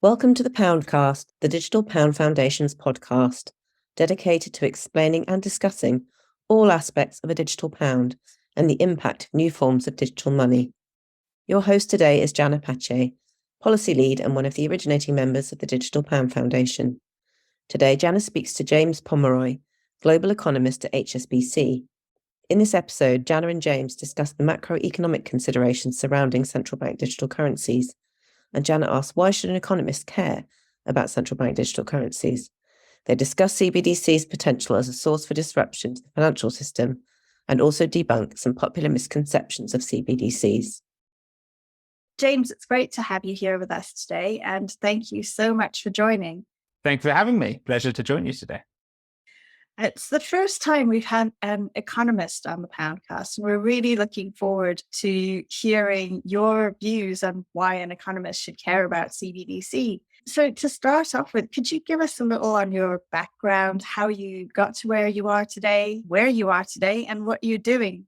Welcome to the Poundcast, the Digital Pound Foundation's podcast, dedicated to explaining and discussing all aspects of a digital pound and the impact of new forms of digital money. Your host today is Jannah Patchay, Policy Lead and one of the originating members of the Digital Pound Foundation. Today, Jannah speaks to James Pomeroy, Global Economist at HSBC. In this episode, Jannah and James discuss the macroeconomic considerations surrounding central bank digital currencies. And Jannah asks, why should an economist care about central bank digital currencies? They discuss CBDCs' potential as a source for disruption to the financial system and also debunk some popular misconceptions of CBDCs. James, it's great to have you here with us today, and thank you so much for joining. Thanks for having me. Pleasure to join you today. It's the first time we've had an economist on the Poundcast, and we're really looking forward to hearing your views on why an economist should care about CBDC. So to start off with, could you give us a little on your background, how you got to where you are today, and what you're doing?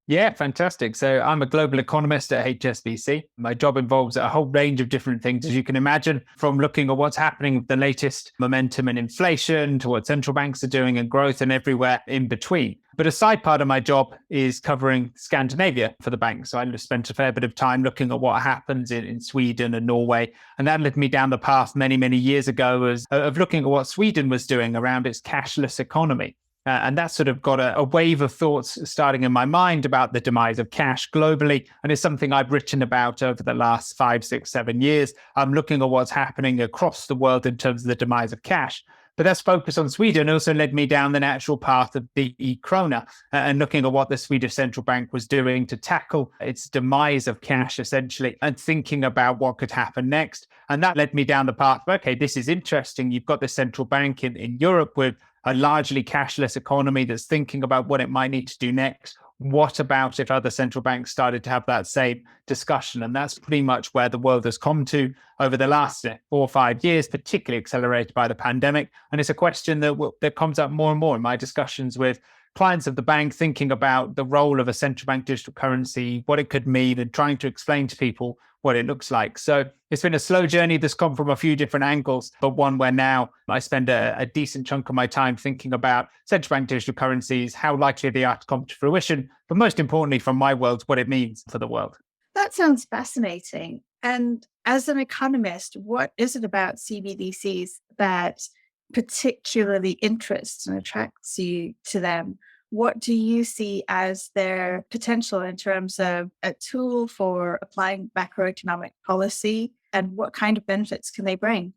Yeah, fantastic. So I'm a global economist at HSBC. My job involves a whole range of different things, as you can imagine, from looking at what's happening with the latest momentum in inflation to what central banks are doing and growth and everywhere in between. But a side part of my job is covering Scandinavia for the bank. So I spent a fair bit of time looking at what happens in Sweden and Norway. And that led me down the path many, many years ago of looking at what Sweden was doing around its cashless economy. And that sort of got a wave of thoughts starting in my mind about the demise of cash globally. And it's something I've written about over the last 5, 6, 7 years. I'm looking at what's happening across the world in terms of the demise of cash. But that's focus on Sweden also led me down the natural path of the e-krona and looking at what the Swedish central bank was doing to tackle its demise of cash, essentially, and thinking about what could happen next. And that led me down the path of, okay, this is interesting. You've got the central bank in Europe with a largely cashless economy that's thinking about what it might need to do next. What about if other central banks started to have that same discussion? And that's pretty much where the world has come to over the last 4 or 5 years, particularly accelerated by the pandemic. And it's a question that comes up more and more in my discussions with clients of the bank, thinking about the role of a central bank digital currency, what it could mean, and trying to explain to people what it looks like. So it's been a slow journey that's come from a few different angles, but one where now I spend a decent chunk of my time thinking about central bank digital currencies, how likely they are to come to fruition, but most importantly from my world, what it means for the world. That sounds fascinating. And as an economist, what is it about CBDCs that particularly interests and attracts you to them? What do you see as their potential in terms of a tool for applying macroeconomic policy, and what kind of benefits can they bring?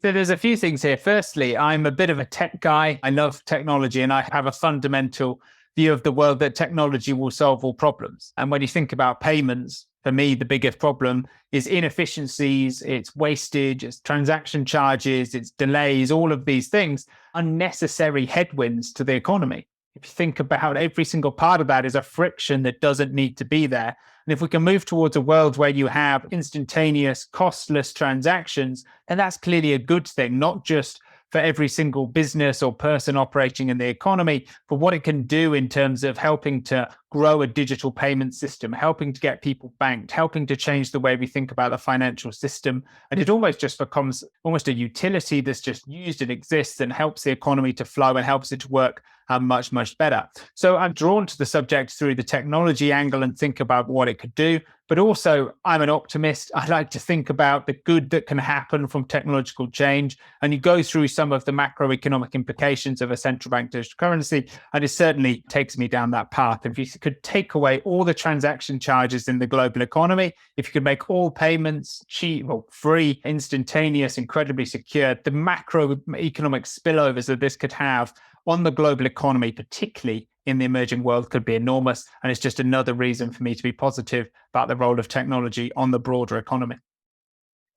So there's a few things here. Firstly, I'm a bit of a tech guy. I love technology, and I have a fundamental view of the world that technology will solve all problems. And when you think about payments, for me, the biggest problem is inefficiencies, it's wastage, it's transaction charges, it's delays, all of these things, unnecessary headwinds to the economy. If you think about every single part of that is a friction that doesn't need to be there. And if we can move towards a world where you have instantaneous, costless transactions, then that's clearly a good thing, not just for every single business or person operating in the economy, but what it can do in terms of helping to grow a digital payment system, helping to get people banked, helping to change the way we think about the financial system. And it almost just becomes almost a utility that's just used and exists and helps the economy to flow and helps it to work much, much better. So I'm drawn to the subject through the technology angle and think about what it could do. But also, I'm an optimist. I like to think about the good that can happen from technological change. And you go through some of the macroeconomic implications of a central bank digital currency, and it certainly takes me down that path. If you could take away all the transaction charges in the global economy, if you could make all payments cheap or free, instantaneous, incredibly secure, the macroeconomic spillovers that this could have on the global economy, particularly in the emerging world, could be enormous. And it's just another reason for me to be positive about the role of technology on the broader economy.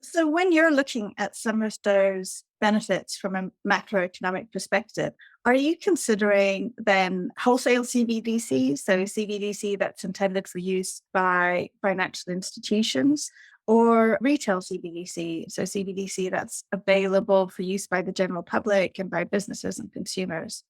So when you're looking at some of those benefits from a macroeconomic perspective, are you considering then wholesale CBDCs, so CBDC that's intended for use by financial institutions, or retail CBDC, so CBDC that's available for use by the general public and by businesses and consumers?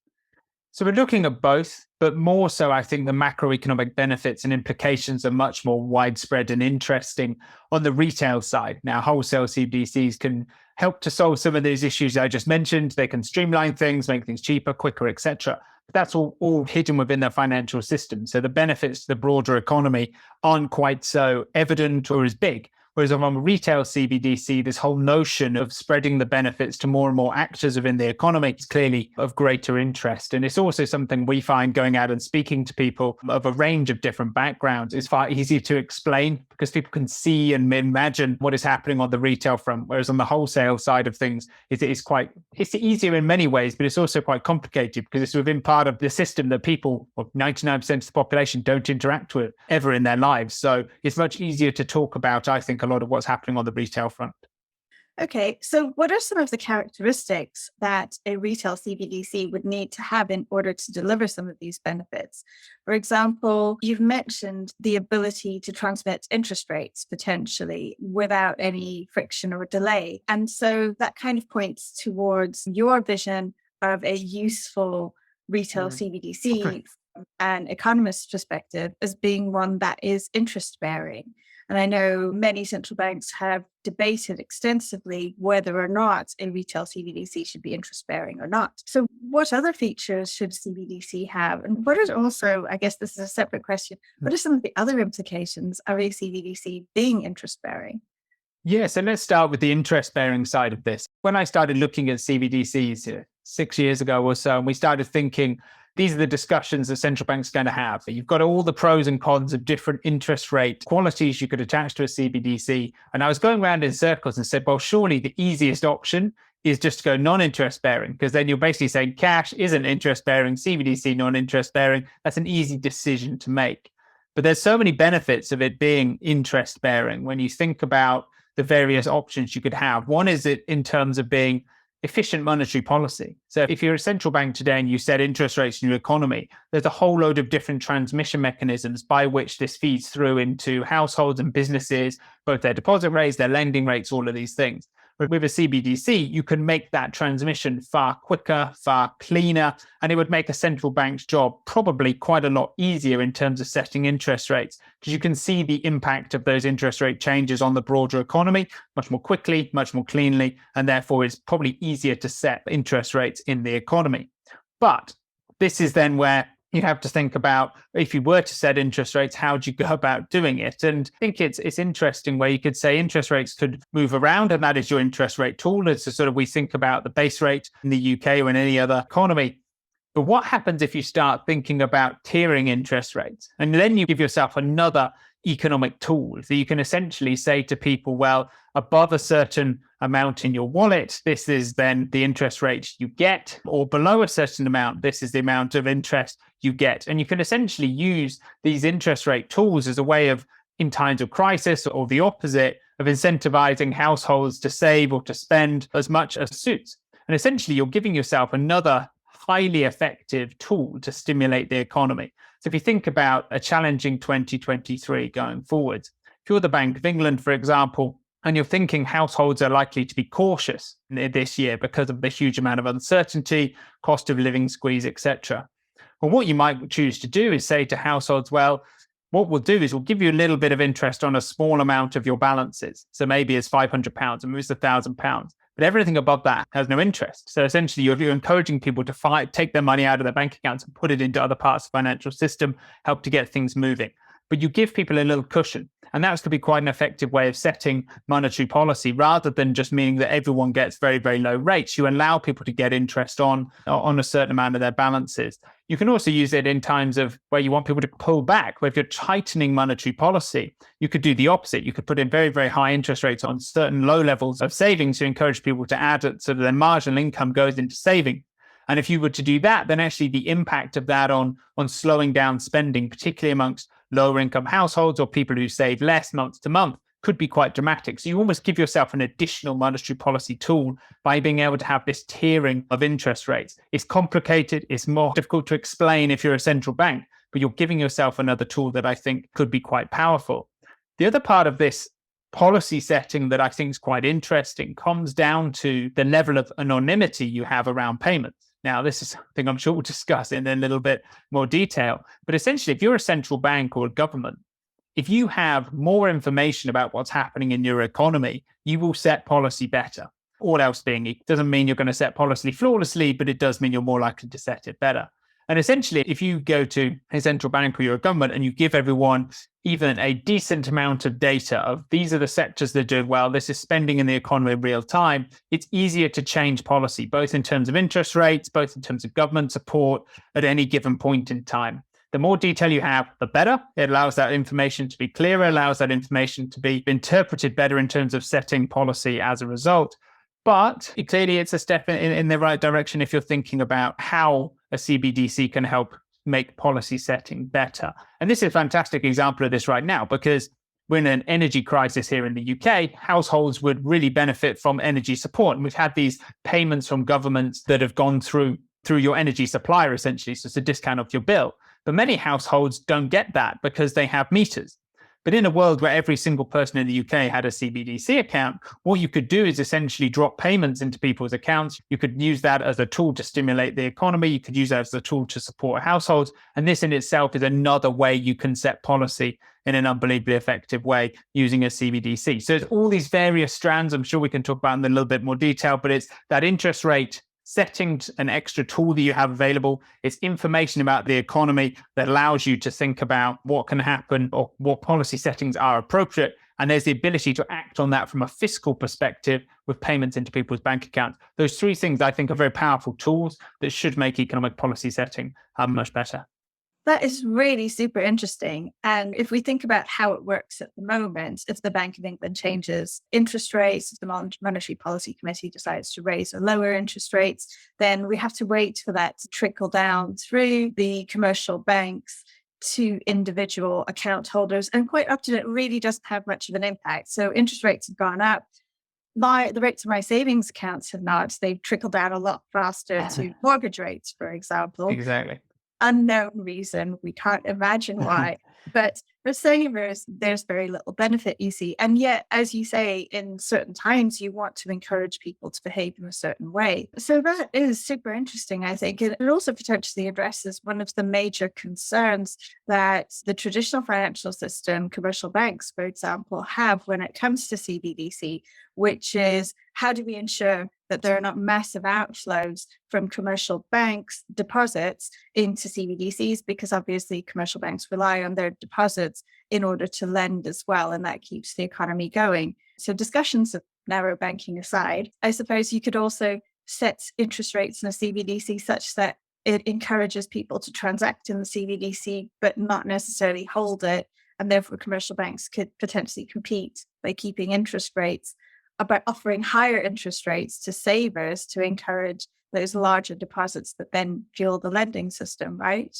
So we're looking at both, but more so, I think the macroeconomic benefits and implications are much more widespread and interesting on the retail side. Now, wholesale CBDCs can help to solve some of those issues I just mentioned. They can streamline things, make things cheaper, quicker, etc. But that's all hidden within their financial system. So the benefits to the broader economy aren't quite so evident or as big. Whereas on a retail CBDC, this whole notion of spreading the benefits to more and more actors within the economy is clearly of greater interest. And it's also something we find going out and speaking to people of a range of different backgrounds is far easier to explain because people can see and imagine what is happening on the retail front. Whereas on the wholesale side of things, it's easier in many ways, but it's also quite complicated because it's within part of the system that people, or 99% of the population, don't interact with ever in their lives. So it's much easier to talk about, I think, a lot of what's happening on the retail front. Okay, so what are some of the characteristics that a retail CBDC would need to have in order to deliver some of these benefits? For example, you've mentioned the ability to transmit interest rates potentially without any friction or delay. And so that kind of points towards your vision of a useful retail CBDC from an economist's perspective as being one that is interest bearing. And I know many central banks have debated extensively whether or not a retail CBDC should be interest bearing or not. So what other features should CBDC have? And what are also, I guess this is a separate question, what are some of the other implications of a CBDC being interest bearing? Yeah, so let's start with the interest bearing side of this. When I started looking at CBDCs 6 years ago or so, and we started thinking, these are the discussions that central banks are going to have. You've got all the pros and cons of different interest rate qualities you could attach to a CBDC. And I was going around in circles and said, well, surely the easiest option is just to go non-interest bearing, because then you're basically saying cash isn't interest bearing, CBDC non-interest bearing. That's an easy decision to make. But there's so many benefits of it being interest bearing when you think about the various options you could have. One is it in terms of being efficient monetary policy. So if you're a central bank today and you set interest rates in your economy, there's a whole load of different transmission mechanisms by which this feeds through into households and businesses, both their deposit rates, their lending rates, all of these things. But with a CBDC, you can make that transmission far quicker, far cleaner, and it would make a central bank's job probably quite a lot easier in terms of setting interest rates, because you can see the impact of those interest rate changes on the broader economy much more quickly, much more cleanly, and therefore it's probably easier to set interest rates in the economy. But this is then where you have to think about, if you were to set interest rates, how do you go about doing it? And I think it's interesting where you could say interest rates could move around, and that is your interest rate tool. It's sort of, we think about the base rate in the UK or in any other economy. But what happens if you start thinking about tiering interest rates? And then you give yourself another economic tool. So you can essentially say to people, well, above a certain amount in your wallet, this is then the interest rate you get, or below a certain amount, this is the amount of interest you get. And you can essentially use these interest rate tools as a way of, in times of crisis or the opposite, of incentivizing households to save or to spend as much as suits. And essentially, you're giving yourself another highly effective tool to stimulate the economy. So if you think about a challenging 2023 going forward, if you're the Bank of England, for example, and you're thinking households are likely to be cautious this year because of the huge amount of uncertainty, cost of living squeeze, etc. Well, what you might choose to do is say to households, well, what we'll do is we'll give you a little bit of interest on a small amount of your balances. So maybe it's £500 and maybe it's £1,000. But everything above that has no interest. So essentially, you're encouraging people to take their money out of their bank accounts and put it into other parts of the financial system, help to get things moving. But you give people a little cushion. And that's going to be quite an effective way of setting monetary policy, rather than just meaning that everyone gets very, very low rates. You allow people to get interest on a certain amount of their balances. You can also use it in times of where you want people to pull back, where if you're tightening monetary policy, you could do the opposite. You could put in very, very high interest rates on certain low levels of savings to encourage people to add it so that their marginal income goes into saving. And if you were to do that, then actually the impact of that on slowing down spending, particularly amongst lower income households or people who save less month to month, could be quite dramatic. So you almost give yourself an additional monetary policy tool by being able to have this tiering of interest rates. It's complicated. It's more difficult to explain if you're a central bank, but you're giving yourself another tool that I think could be quite powerful. The other part of this policy setting that I think is quite interesting comes down to the level of anonymity you have around payments. Now, this is something I'm sure we'll discuss in a little bit more detail. But essentially, if you're a central bank or a government, if you have more information about what's happening in your economy, you will set policy better. all else being equal. Doesn't mean you're going to set policy flawlessly, but it does mean you're more likely to set it better. And essentially, if you go to a central bank or you're a government and you give everyone even a decent amount of data of these are the sectors that are doing well, this is spending in the economy in real time, it's easier to change policy, both in terms of interest rates, both in terms of government support at any given point in time. The more detail you have, the better. It allows that information to be clearer, allows that information to be interpreted better in terms of setting policy as a result. But clearly, it's a step in the right direction if you're thinking about how a CBDC can help make policy setting better. And this is a fantastic example of this right now, because we're in an energy crisis here in the UK. Households would really benefit from energy support. And we've had these payments from governments that have gone through your energy supplier, essentially. So it's a discount off your bill. But many households don't get that because they have meters. But in a world where every single person in the UK had a CBDC account, what you could do is essentially drop payments into people's accounts. You could use that as a tool to stimulate the economy. You could use that as a tool to support households. And this in itself is another way you can set policy in an unbelievably effective way using a CBDC. So it's all these various strands. I'm sure we can talk about in a little bit more detail, but it's that interest rate setting, an extra tool that you have available. It's information about the economy that allows you to think about what can happen or what policy settings are appropriate. And there's the ability to act on that from a fiscal perspective with payments into people's bank accounts. Those three things I think are very powerful tools that should make economic policy setting much better. That is really super interesting. And if we think about how it works at the moment, if the Bank of England changes interest rates, if the Monetary Policy Committee decides to raise or lower interest rates, then we have to wait for that to trickle down through the commercial banks to individual account holders. And quite often it really doesn't have much of an impact. So interest rates have gone up. The rates of my savings accounts have not. They've trickled down a lot faster to mortgage rates, for example. Exactly. Unknown reason. We can't imagine why. But for savers, there's very little benefit, you see. And yet, as you say, in certain times, you want to encourage people to behave in a certain way. So that is super interesting, I think. It also potentially addresses one of the major concerns that the traditional financial system, commercial banks, for example, have when it comes to CBDC, which is how do we ensure that there are not massive outflows from commercial banks' deposits into CBDCs, because obviously commercial banks rely on their deposits in order to lend as well, and that keeps the economy going. So discussions of narrow banking aside, I suppose you could also set interest rates in a CBDC such that it encourages people to transact in the CBDC, but not necessarily hold it, and therefore commercial banks could potentially compete by keeping interest rates, about offering higher interest rates to savers to encourage those larger deposits that then fuel the lending system, right?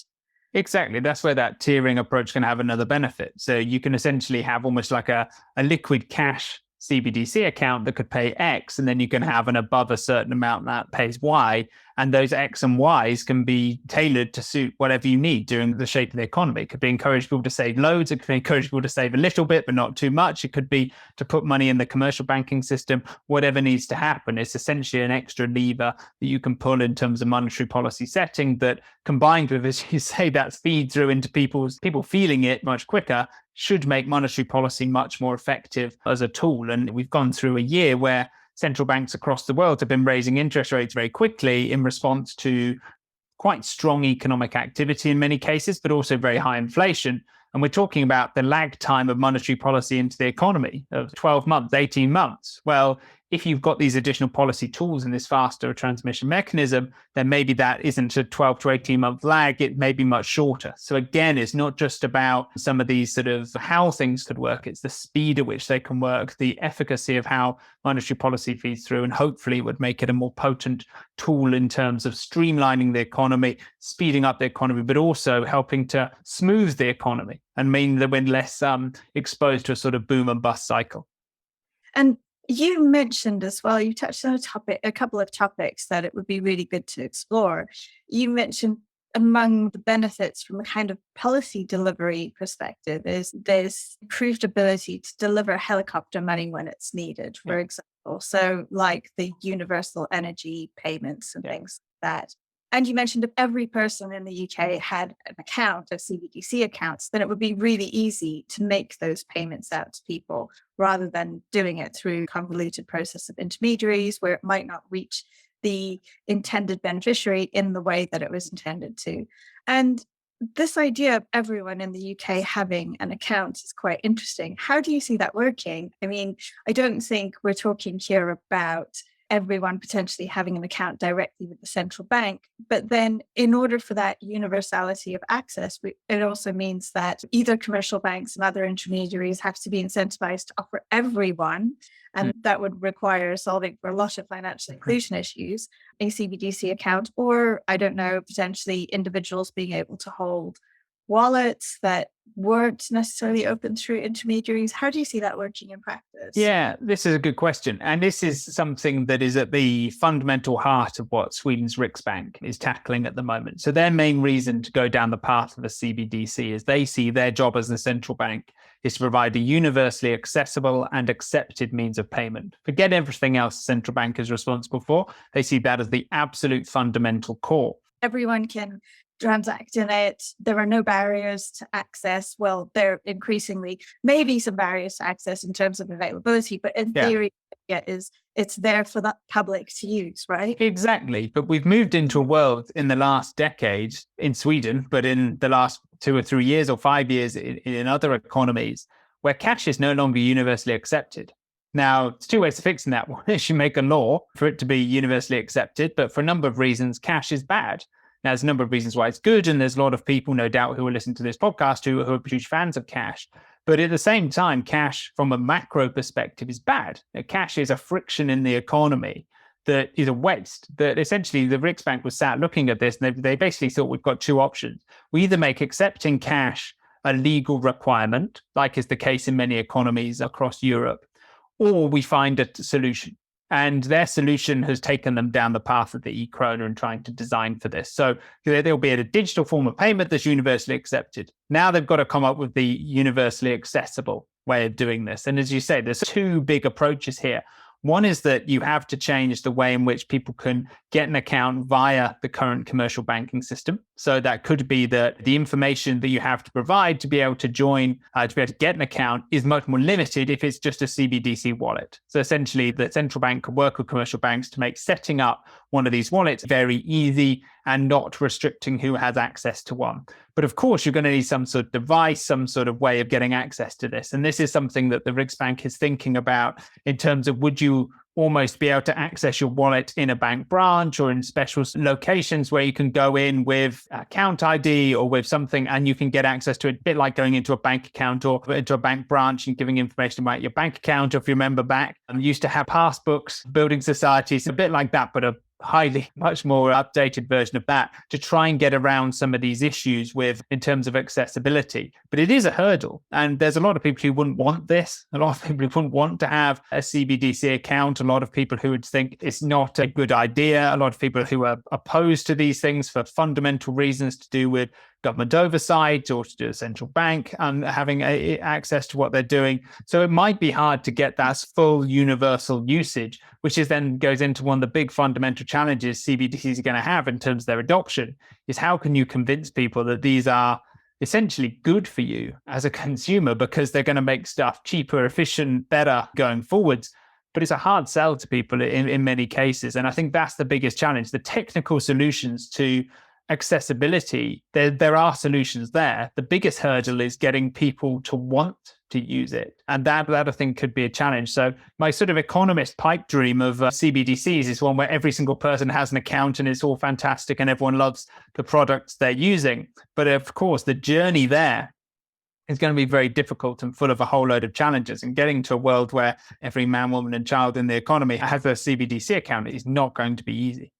Exactly. That's where that tiering approach can have another benefit. So you can essentially have almost like a liquid cash CBDC account that could pay X, and then you can have an above a certain amount that pays Y. And those X and Ys can be tailored to suit whatever you need during the shape of the economy. It could be encourage people to save loads. It could be encourage people to save a little bit, but not too much. It could be to put money in the commercial banking system, whatever needs to happen. It's essentially an extra lever that you can pull in terms of monetary policy setting that, combined with, as you say, that feed through into people feeling it much quicker, should make monetary policy much more effective as a tool. And we've gone through a year where central banks across the world have been raising interest rates very quickly in response to quite strong economic activity in many cases, but also very high inflation. And we're talking about the lag time of monetary policy into the economy of 12 months, 18 months. Well, if you've got these additional policy tools and this faster transmission mechanism, then maybe that isn't a 12 to 18 month lag, it may be much shorter. So again, it's not just about some of these sort of how things could work, it's the speed at which they can work, the efficacy of how monetary policy feeds through, and hopefully it would make it a more potent tool in terms of streamlining the economy, speeding up the economy, but also helping to smooth the economy and mean that we're less exposed to a sort of boom and bust cycle. And you mentioned as well, you touched on a couple of topics that it would be really good to explore. You mentioned among the benefits from a kind of policy delivery perspective is this improved ability to deliver helicopter money when it's needed, for example. So like the universal energy payments and things like that. And you mentioned if every person in the UK had an account, a CBDC accounts, then it would be really easy to make those payments out to people rather than doing it through a convoluted process of intermediaries where it might not reach the intended beneficiary in the way that it was intended to. And this idea of everyone in the UK having an account is quite interesting. How do you see that working? I mean, I don't think we're talking here about everyone potentially having an account directly with the central bank. But then in order for that universality of access, it also means that either commercial banks and other intermediaries have to be incentivized to offer everyone, and that would require solving for a lot of financial inclusion issues, a CBDC account, or I don't know, potentially individuals being able to hold wallets that weren't necessarily open through intermediaries. How do you see that working in practice? Yeah, this is a good question. And this is something that is at the fundamental heart of what Sweden's Riksbank is tackling at the moment. So their main reason to go down the path of a CBDC is they see their job as the central bank is to provide a universally accessible and accepted means of payment. Forget everything else the central bank is responsible for. They see that as the absolute fundamental core. Everyone can transact in it. There are no barriers to access. Well, there increasingly may be some barriers to access in terms of availability, but in theory, it's there for the public to use, right? Exactly. But we've moved into a world in the last decade in Sweden, but in the last 2 or 3 years or 5 years in other economies where cash is no longer universally accepted. Now, there's 2 ways of fixing that. One is you make a law for it to be universally accepted, but for a number of reasons, cash is bad. Now, there's a number of reasons why it's good, and there's a lot of people, no doubt, who will listen to this podcast who are huge fans of cash. But at the same time, cash from a macro perspective is bad. Cash is a friction in the economy that is a waste. That essentially the Riksbank was sat looking at this, and they basically thought we've got 2 options. We either make accepting cash a legal requirement, like is the case in many economies across Europe, or we find a solution. And their solution has taken them down the path of the e-krona and trying to design for this. So there'll be a digital form of payment that's universally accepted. Now they've got to come up with the universally accessible way of doing this. And as you say, there's 2 big approaches here. One is that you have to change the way in which people can get an account via the current commercial banking system. So that could be that the information that you have to provide to be able to join, to be able to get an account is much more limited if it's just a CBDC wallet. So essentially the central bank can work with commercial banks to make setting up one of these wallets very easy and not restricting who has access to one. But of course, you're going to need some sort of device, some sort of way of getting access to this. And this is something that the Riksbank is thinking about in terms of, would you almost be able to access your wallet in a bank branch or in special locations where you can go in with account ID or with something and you can get access to it, a bit like going into a bank account or into a bank branch and giving information about your bank account. Or if you remember back, used to have passbooks, building societies, a bit like that, but a much more updated version of that to try and get around some of these issues in terms of accessibility. But it is a hurdle. And there's a lot of people who wouldn't want this. A lot of people who wouldn't want to have a CBDC account. A lot of people who would think it's not a good idea. A lot of people who are opposed to these things for fundamental reasons to do with government oversight or to do a central bank and having access to what they're doing. So it might be hard to get that full universal usage, which is then goes into one of the big fundamental challenges CBDCs are going to have in terms of their adoption, is how can you convince people that these are essentially good for you as a consumer because they're going to make stuff cheaper, efficient, better going forwards. But it's a hard sell to people in many cases. And I think that's the biggest challenge. The technical solutions to accessibility, there are solutions there. The biggest hurdle is getting people to want to use it. And that I think could be a challenge. So my sort of economist pipe dream of CBDCs is one where every single person has an account and it's all fantastic and everyone loves the products they're using. But of course, the journey there is going to be very difficult and full of a whole load of challenges. And getting to a world where every man, woman and child in the economy has a CBDC account is not going to be easy.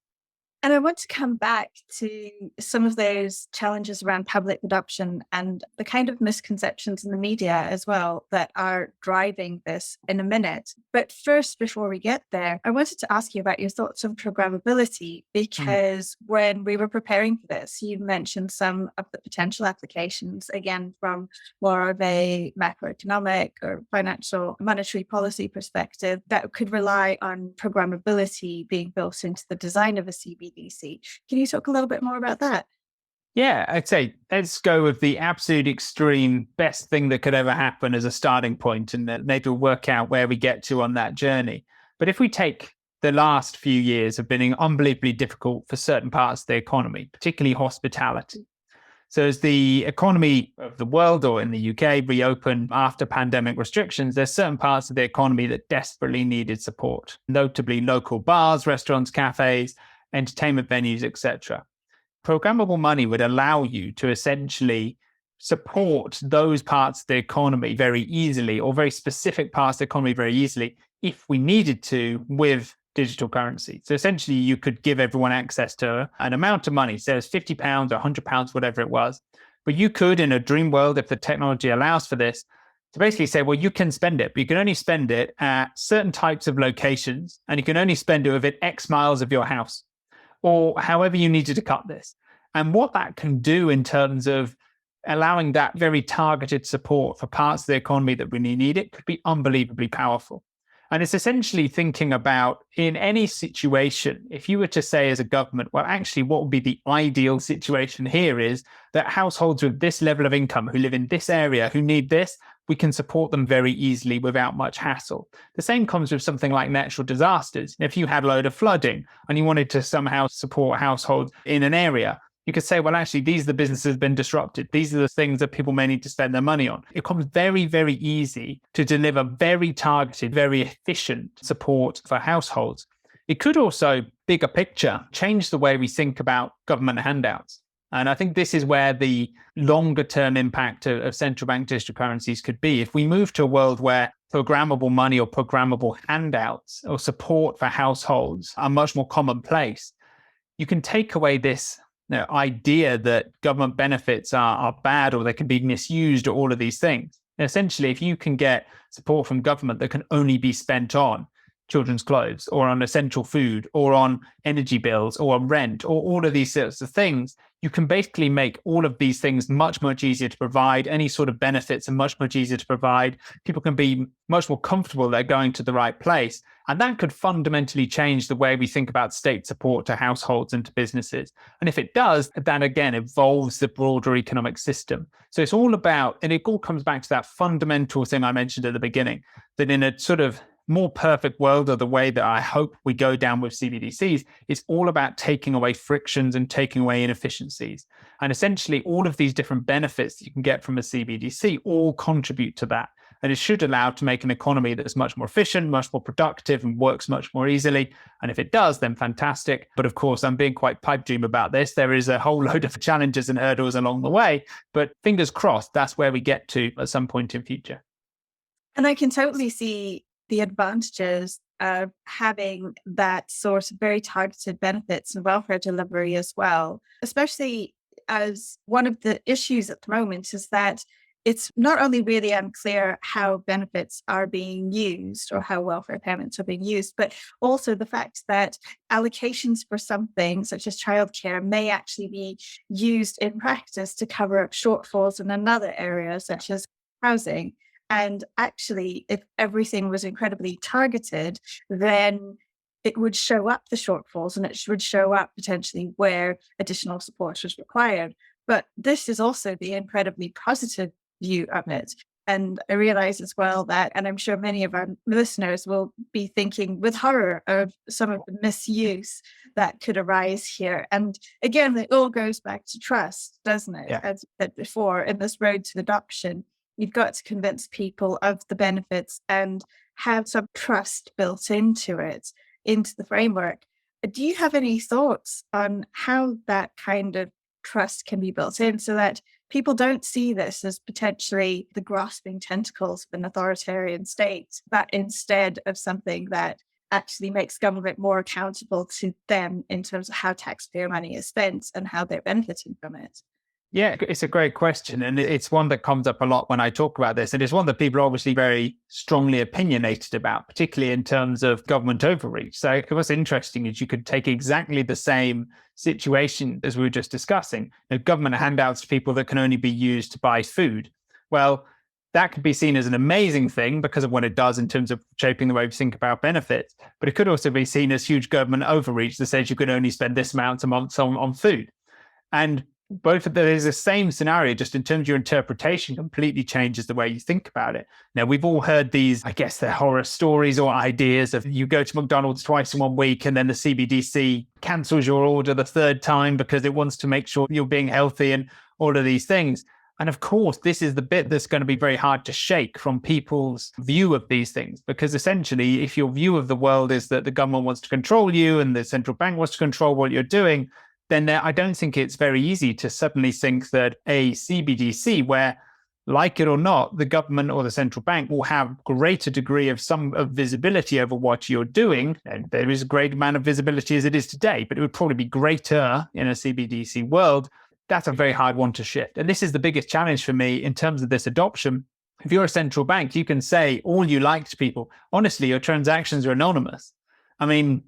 And I want to come back to some of those challenges around public adoption and the kind of misconceptions in the media as well that are driving this in a minute. But first, before we get there, I wanted to ask you about your thoughts on programmability, because when we were preparing for this, you mentioned some of the potential applications, again, from more of a macroeconomic or financial monetary policy perspective that could rely on programmability being built into the design of a CBDC. CBDC. Can you talk a little bit more about that? Yeah, I'd say let's go with the absolute extreme best thing that could ever happen as a starting point, and then maybe we'll work out where we get to on that journey. But if we take the last few years have been unbelievably difficult for certain parts of the economy, particularly hospitality. So as the economy of the world or in the UK reopened after pandemic restrictions, there's certain parts of the economy that desperately needed support, notably local bars, restaurants, cafes, entertainment venues, etc. Programmable money would allow you to essentially support those parts of the economy very easily, or very specific parts of the economy very easily, if we needed to, with digital currency. So essentially, you could give everyone access to an amount of money, so it's £50 or £100, whatever it was. But you could, in a dream world, if the technology allows for this, to basically say, well, you can spend it, but you can only spend it at certain types of locations, and you can only spend it within X miles of your house, or however you needed to cut this. And what that can do in terms of allowing that very targeted support for parts of the economy that really need it could be unbelievably powerful. And it's essentially thinking about, in any situation, if you were to say as a government, well, actually, what would be the ideal situation here is that households with this level of income who live in this area, who need this, we can support them very easily without much hassle. The same comes with something like natural disasters. If you had a load of flooding and you wanted to somehow support households in an area, you could say, well, actually, these are the businesses that have been disrupted. These are the things that people may need to spend their money on. It becomes very, very easy to deliver very targeted, very efficient support for households. It could also, bigger picture, change the way we think about government handouts. And I think this is where the longer term impact of central bank digital currencies could be. If we move to a world where programmable money or programmable handouts or support for households are much more commonplace, you can take away this idea that government benefits are bad or they can be misused or all of these things. And essentially, if you can get support from government that can only be spent on children's clothes or on essential food or on energy bills or on rent or all of these sorts of things, you can basically make all of these things much, much easier to provide. Any sort of benefits are much, much easier to provide. People can be much more comfortable they're going to the right place. And that could fundamentally change the way we think about state support to households and to businesses. And if it does, that again evolves the broader economic system. So it's all about, and it all comes back to that fundamental thing I mentioned at the beginning, that in a sort of more perfect world, or the way that I hope we go down with CBDCs, it's all about taking away frictions and taking away inefficiencies. And essentially, all of these different benefits that you can get from a CBDC all contribute to that. And it should allow to make an economy that's much more efficient, much more productive, and works much more easily. And if it does, then fantastic. But of course, I'm being quite pipe dream about this. There is a whole load of challenges and hurdles along the way. But fingers crossed, that's where we get to at some point in future. And I can totally see the advantages of having that sort of very targeted benefits and welfare delivery as well, especially as one of the issues at the moment is that it's not only really unclear how benefits are being used or how welfare payments are being used, but also the fact that allocations for something such as childcare may actually be used in practice to cover shortfalls in another area, such as housing. And actually, if everything was incredibly targeted, then it would show up the shortfalls and it would show up potentially where additional support was required. But this is also the incredibly positive view of it. And I realize as well that, and I'm sure many of our listeners will be thinking with horror of some of the misuse that could arise here. And again, it all goes back to trust, doesn't it? Yeah. As I said before, in this road to adoption, you've got to convince people of the benefits and have some trust built into it, into the framework. Do you have any thoughts on how that kind of trust can be built in so that people don't see this as potentially the grasping tentacles of an authoritarian state, but instead of something that actually makes government more accountable to them in terms of how taxpayer money is spent and how they're benefiting from it? Yeah, it's a great question. And it's one that comes up a lot when I talk about this. And it's one that people are obviously very strongly opinionated about, particularly in terms of government overreach. So what's interesting is you could take exactly the same situation as we were just discussing. Government handouts to people that can only be used to buy food. Well, that could be seen as an amazing thing because of what it does in terms of shaping the way we think about benefits. But it could also be seen as huge government overreach that says you could only spend this amount a month on food. And both of there's the same scenario, just in terms of your interpretation, completely changes the way you think about it. Now, we've all heard these, I guess they're horror stories or ideas of you go to McDonald's twice in 1 week and then the CBDC cancels your order the third time because it wants to make sure you're being healthy and all of these things. And of course, this is the bit that's going to be very hard to shake from people's view of these things, because essentially, if your view of the world is that the government wants to control you and the central bank wants to control what you're doing, then I don't think it's very easy to suddenly think that a CBDC, where, like it or not, the government or the central bank will have greater degree of visibility over what you're doing. And there is a great amount of visibility as it is today, but it would probably be greater in a CBDC world. That's a very hard one to shift. And this is the biggest challenge for me in terms of this adoption. If you're a central bank, you can say all you like to people. Honestly, your transactions are anonymous. I mean,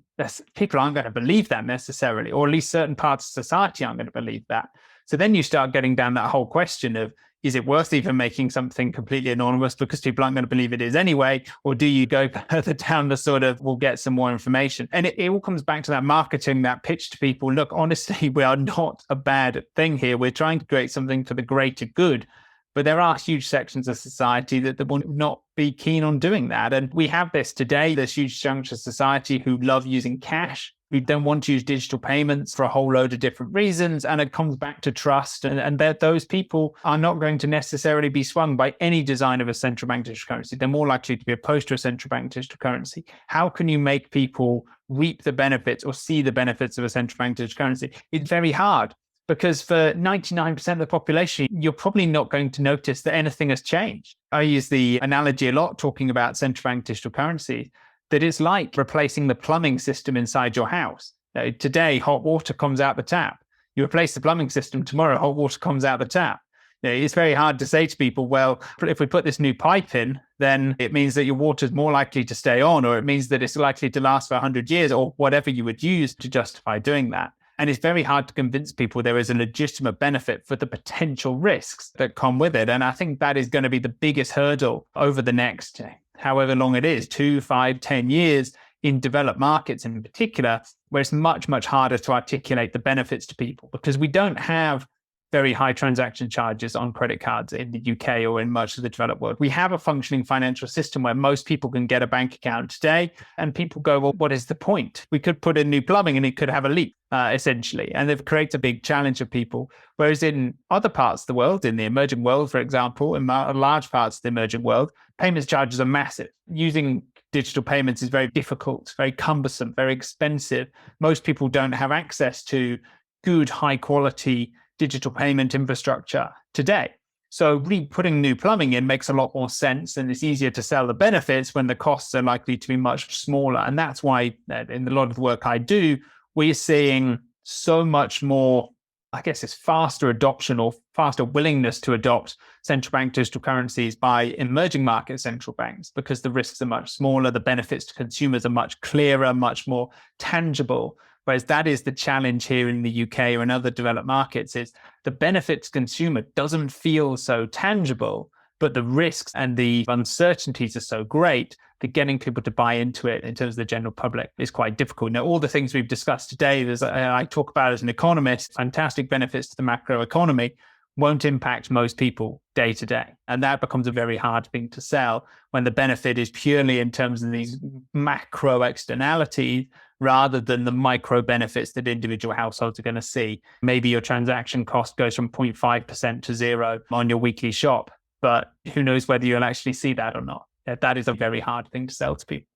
people aren't going to believe that necessarily, or at least certain parts of society aren't going to believe that. So then you start getting down that whole question of, is it worth even making something completely anonymous because people aren't going to believe it is anyway? Or do you go further down the sort of, we'll get some more information? And it all comes back to that marketing, that pitch to people. Look, honestly, we are not a bad thing here. We're trying to create something for the greater good. But there are huge sections of society that will not be keen on doing that. And we have this today. There's huge chunks of society who love using cash, who don't want to use digital payments for a whole load of different reasons. And it comes back to trust. And those people are not going to necessarily be swung by any design of a central bank digital currency. They're more likely to be opposed to a central bank digital currency. How can you make people reap the benefits or see the benefits of a central bank digital currency? It's very hard. Because for 99% of the population, you're probably not going to notice that anything has changed. I use the analogy a lot talking about central bank digital currency, that it's like replacing the plumbing system inside your house. Today, hot water comes out the tap. You replace the plumbing system, tomorrow, hot water comes out the tap. It's very hard to say to people, well, if we put this new pipe in, then it means that your water is more likely to stay on, or it means that it's likely to last for 100 years, or whatever you would use to justify doing that. And it's very hard to convince people there is a legitimate benefit for the potential risks that come with it. And I think that is going to be the biggest hurdle over the next, however long it is, 2, 5, 10 years in developed markets in particular, where it's much, much harder to articulate the benefits to people because we don't have very high transaction charges on credit cards in the UK or in much of the developed world. We have a functioning financial system where most people can get a bank account today, and people go, well, what is the point? We could put in new plumbing and it could have a leak, essentially. And they've created a big challenge of people. Whereas in other parts of the world, in the emerging world, for example, in large parts of the emerging world, payments charges are massive. Using digital payments is very difficult, very cumbersome, very expensive. Most people don't have access to good, high quality digital payment infrastructure today. So putting new plumbing in makes a lot more sense, and it's easier to sell the benefits when the costs are likely to be much smaller. And that's why in a lot of the work I do, we're seeing so much more, I guess it's faster adoption or faster willingness to adopt central bank digital currencies by emerging market central banks, because the risks are much smaller, the benefits to consumers are much clearer, much more tangible. Whereas that is the challenge here in the UK or in other developed markets, is the benefit to consumer doesn't feel so tangible, but the risks and the uncertainties are so great that getting people to buy into it in terms of the general public is quite difficult. Now, all the things we've discussed today, I talk about as an economist, fantastic benefits to the macro economy, won't impact most people day to day. And that becomes a very hard thing to sell when the benefit is purely in terms of these macro externalities rather than the micro benefits that individual households are going to see. Maybe your transaction cost goes from 0.5% to 0 on your weekly shop, but who knows whether you'll actually see that or not. That is a very hard thing to sell to people.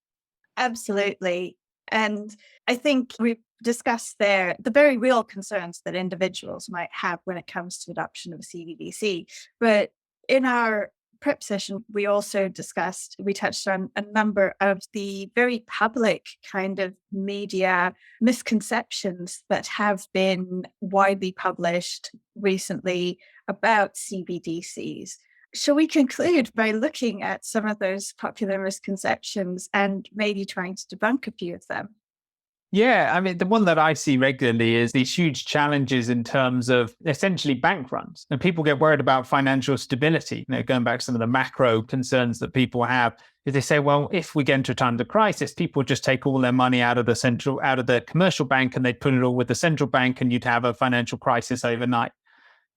Absolutely. And I think we've discussed there the very real concerns that individuals might have when it comes to adoption of CBDC. But in our prep session, we also touched on a number of the very public kind of media misconceptions that have been widely published recently about CBDCs. Shall we conclude by looking at some of those popular misconceptions and maybe trying to debunk a few of them? Yeah, I mean, the one that I see regularly is these huge challenges in terms of essentially bank runs. And people get worried about financial stability. Going back to some of the macro concerns that people have, is they say, well, if we get into a time of crisis, people just take all their money out of the commercial bank, and they'd put it all with the central bank, and you'd have a financial crisis overnight.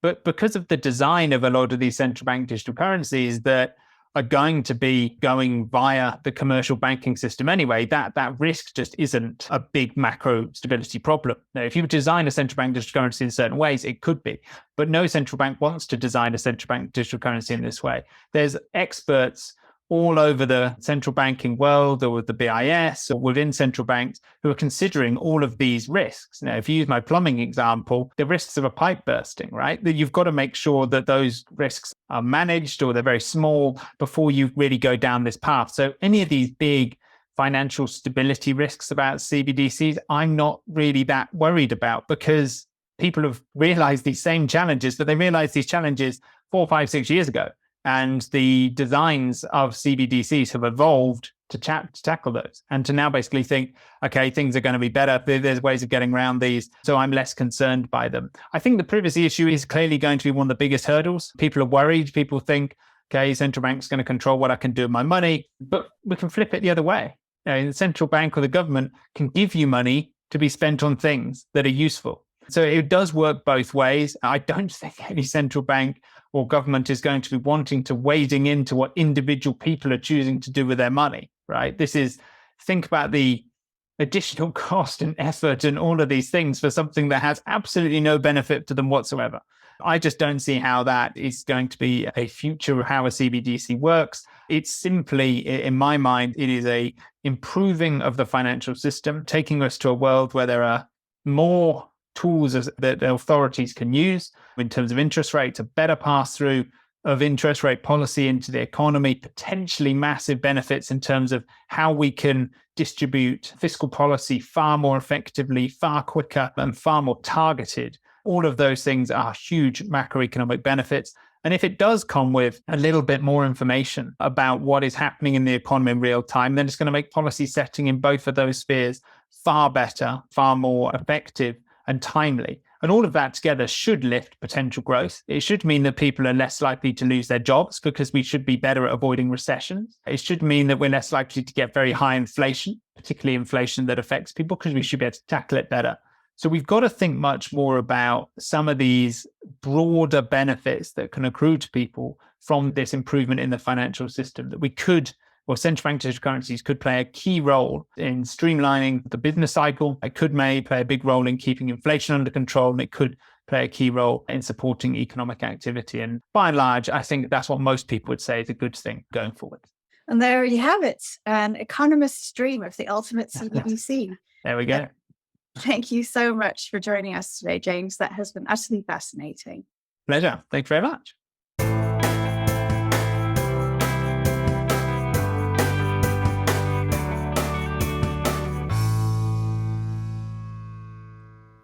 But because of the design of a lot of these central bank digital currencies that are going to be going via the commercial banking system anyway, that risk just isn't a big macro stability problem. Now, if you design a central bank digital currency in certain ways, it could be, but no central bank wants to design a central bank digital currency in this way. There's experts all over the central banking world, or with the BIS, or within central banks, who are considering all of these risks. Now, if you use my plumbing example, the risks of a pipe bursting, right? That you've got to make sure that those risks are managed, or they're very small, before you really go down this path. So any of these big financial stability risks about CBDCs, I'm not really that worried about, because people have realized these same challenges, but they realized these challenges 4, 5, 6 years ago. And the designs of CBDCs have evolved to tackle those, and to now basically think, okay, things are going to be better. There's ways of getting around these, so I'm less concerned by them. I think the privacy issue is clearly going to be one of the biggest hurdles. People are worried. People think, okay, central bank's going to control what I can do with my money, but we can flip it the other way. The central bank or the government can give you money to be spent on things that are useful. So it does work both ways. I don't think any central bank or government is going to be wanting to wading into what individual people are choosing to do with their money, right? Think about the additional cost and effort and all of these things for something that has absolutely no benefit to them whatsoever. I just don't see how that is going to be a future of how a CBDC works. It's simply, in my mind, it is a improving of the financial system, taking us to a world where there are more tools that the authorities can use in terms of interest rates, a better pass-through of interest rate policy into the economy, potentially massive benefits in terms of how we can distribute fiscal policy far more effectively, far quicker, and far more targeted. All of those things are huge macroeconomic benefits. And if it does come with a little bit more information about what is happening in the economy in real time, then it's going to make policy setting in both of those spheres far better, far more effective, and timely. And all of that together should lift potential growth. It should mean that people are less likely to lose their jobs, because we should be better at avoiding recessions. It should mean that we're less likely to get very high inflation, particularly inflation that affects people, because we should be able to tackle it better. So we've got to think much more about some of these broader benefits that can accrue to people from this improvement in the financial system, that we could, or central bank digital currencies could play a key role in streamlining the business cycle. It could play a big role in keeping inflation under control, and it could play a key role in supporting economic activity. And by and large, I think that's what most people would say is a good thing going forward. And there you have it, an economist's dream of the ultimate CBDC. There we go. Thank you so much for joining us today, James. That has been utterly fascinating. Pleasure. Thanks very much.